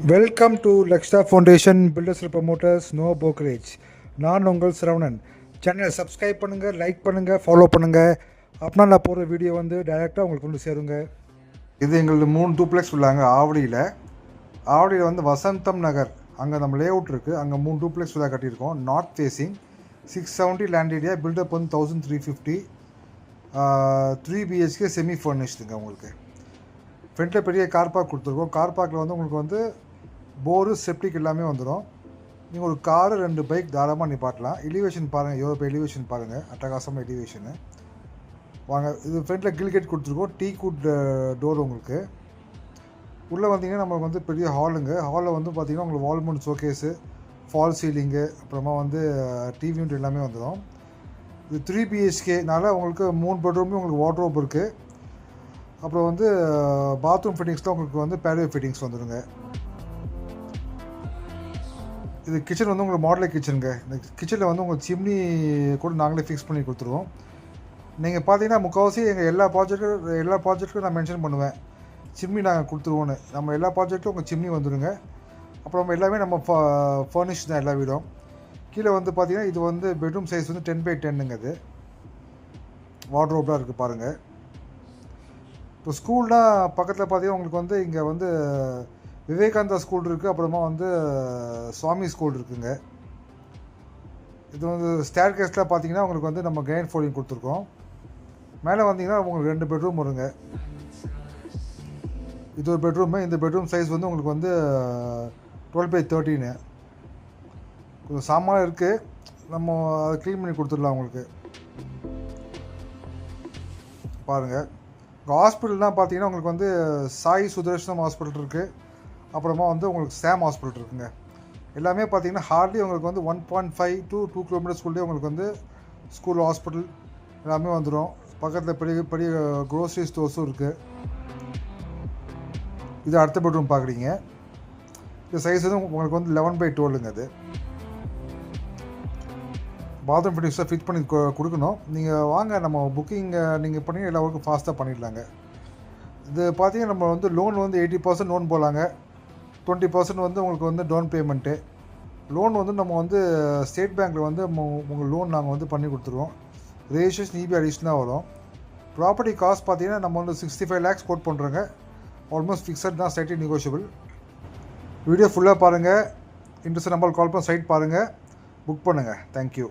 Welcome to Lakshta foundation builders promoters no brokerage. நான் உங்கள் சரவணன். சேனலை சப்ஸ்கிரைப் பண்ணுங்கள், லைக் பண்ணுங்கள், ஃபாலோ பண்ணுங்கள். அப்படின்னா நான் போகிற வீடியோ வந்து டைரெக்டாக உங்களுக்கு கொண்டு சேருங்க. இது எங்களுக்கு 3 டூப்ளெக்ஸ் உள்ளாங்க ஆவடியில் வந்து வசந்தம் நகர் அங்கே நம்ம லே அவுட் இருக்குது. அங்கே 3 டூப்ளெக்ஸ் உள்ளாக கட்டியிருக்கோம். North facing 670 land area, built up வந்து 1350, 3 BHK செமி ஃபர்னிஷ்டுங்க. உங்களுக்கு ஃப்ரண்ட்டில் பெரிய கார் பார்க் கொடுத்துருக்கோம். கார் பார்க்கில் வந்து உங்களுக்கு வந்து போரு செப்டிக் எல்லாமே வந்துடும். நீங்கள் ஒரு காரு 2 பைக் தாராளமாக நிப்பாட்டலாம். எலிவேஷன் பாருங்கள், யூரோப் எலிவேஷன் பாருங்கள், அட்டகாசமாக எலிவேஷனு. வாங்க, இது ஃப்ரண்ட்டில் கில் கேட் கொடுத்துருக்கோம். Tea good door. உங்களுக்கு உள்ளே வந்தீங்கன்னா நம்மளுக்கு வந்து பெரிய ஹாலுங்க. ஹாலில் வந்து பார்த்திங்கன்னா உங்களுக்கு வால் மவுண்ட் ஷோகேஸு, ஃபால் சீலிங்கு, அப்புறமா வந்து டிவி யூனிட் எல்லாமே வந்துடும். இது 3 BHKனால உங்களுக்கு 3 பெட்ரூமே உங்களுக்கு வார்ட்ரோப் இருக்குது. அப்புறம் வந்து பாத்ரூம் ஃபிட்டிங்ஸில் உங்களுக்கு வந்து பேடியோ ஃபிட்டிங்ஸ் வந்துடுங்க. இது கிச்சன் வந்து உங்களுக்கு மாடலர் கிச்சனுங்க. இந்த கிச்சனில் வந்து உங்களுக்கு சிம்னி கூட நாங்களே ஃபிக்ஸ் பண்ணி கொடுத்துருவோம். நீங்கள் பார்த்தீங்கன்னா முக்கால்வாசி எங்கள் எல்லா ப்ராஜெக்ட்டுக்கும் நான் மென்ஷன் பண்ணுவேன், சிம்னி நாங்கள் கொடுத்துருவோன்னு. நம்ம எல்லா ப்ராஜெக்ட்டும் உங்கள் சிம்னி வந்துடுங்க. அப்புறம் எல்லாமே நம்ம ஃபர்னிஷ் தான் எல்லா வீடும். கீழே வந்து பார்த்தீங்கன்னா இது வந்து பெட்ரூம் சைஸ் வந்து 10x10ங்க. அது வார்ட்ரோப்லாம் இருக்குது பாருங்கள். இப்போ ஸ்கூல்லாம் பக்கத்தில் பார்த்தீங்கன்னா உங்களுக்கு வந்து இங்கே வந்து விவேகானந்தா ஸ்கூல் இருக்குது, அப்புறமா வந்து சுவாமி ஸ்கூல் இருக்குதுங்க. இது வந்து ஸ்டேர் கேஸில் பார்த்தீங்கன்னா உங்களுக்கு வந்து நம்ம கிரைண்ட் ஃபோல்டிங் கொடுத்துருக்கோம். மேலே வந்தீங்கன்னா உங்களுக்கு 2 பெட்ரூம் வருங்க. இது ஒரு பெட்ரூமு. இந்த பெட்ரூம் சைஸ் வந்து உங்களுக்கு வந்து 12x13. கொஞ்சம் சாமான் இருக்குது, நம்ம அதை க்ளீன் பண்ணி கொடுத்துடலாம் உங்களுக்கு. பாருங்கள், ஹாஸ்பிட்டல்லாம் பார்த்தீங்கன்னா உங்களுக்கு வந்து சாய் சுதர்ஷனம் ஹாஸ்பிட்டல் இருக்குது, அப்புறமா வந்து உங்களுக்கு சாம் ஹாஸ்பிட்டல் இருக்குங்க. எல்லாமே பார்த்தீங்கன்னா ஹார்ட்லி உங்களுக்கு வந்து 1.5 to 2 கிலோமீட்டர்ஸ்குள்ளே உங்களுக்கு வந்து ஸ்கூல், ஹாஸ்பிட்டல் எல்லாமே வந்துடும். பக்கத்தில் பெரிய பெரிய க்ரோசரி ஸ்டோர்ஸும் இருக்குது. இது அடுத்த பெட்ரூம் பார்க்குறீங்க. இது சைஸ் வந்து உங்களுக்கு வந்து 11x12ங்க. அது பாத்ரூம் ஃபிட்டிங்ஸாக ஃபிட் பண்ணி கொடுக்கணும். நீங்கள் வாங்க, நம்ம புக்கிங் நீங்கள் பண்ணி எல்லா ஒர்க்கும் ஃபாஸ்ட்டாக பண்ணிடலாங்க. இது பார்த்தீங்கன்னா நம்ம வந்து லோன் வந்து 80% லோன் போகலாங்க. 20% வந்து உங்களுக்கு வந்து டவுன் பேமெண்ட்டு. லோன் வந்து நம்ம வந்து ஸ்டேட் பேங்க்கில் வந்து உங்கள் லோன் நாங்கள் வந்து பண்ணி கொடுத்துருவோம். ரெஜிஸ்ட்ரேஷன் EB அடிஷ்னலாக வரும். ப்ராப்பர்ட்டி காஸ்ட் பார்த்தீங்கன்னா நம்ம வந்து 65 lakhs கோட் பண்ணுறோங்க. ஆல்மோஸ்ட் ஃபிக்ஸட் தான், ஸ்லைட்லி நெகோஷியபிள். வீடியோ ஃபுல்லாக பாருங்கள். இன்ட்ரெஸ்ட் நம்பர் கால் பண்ண சைட் பாருங்கள், புக் பண்ணுங்கள். தேங்க்யூ.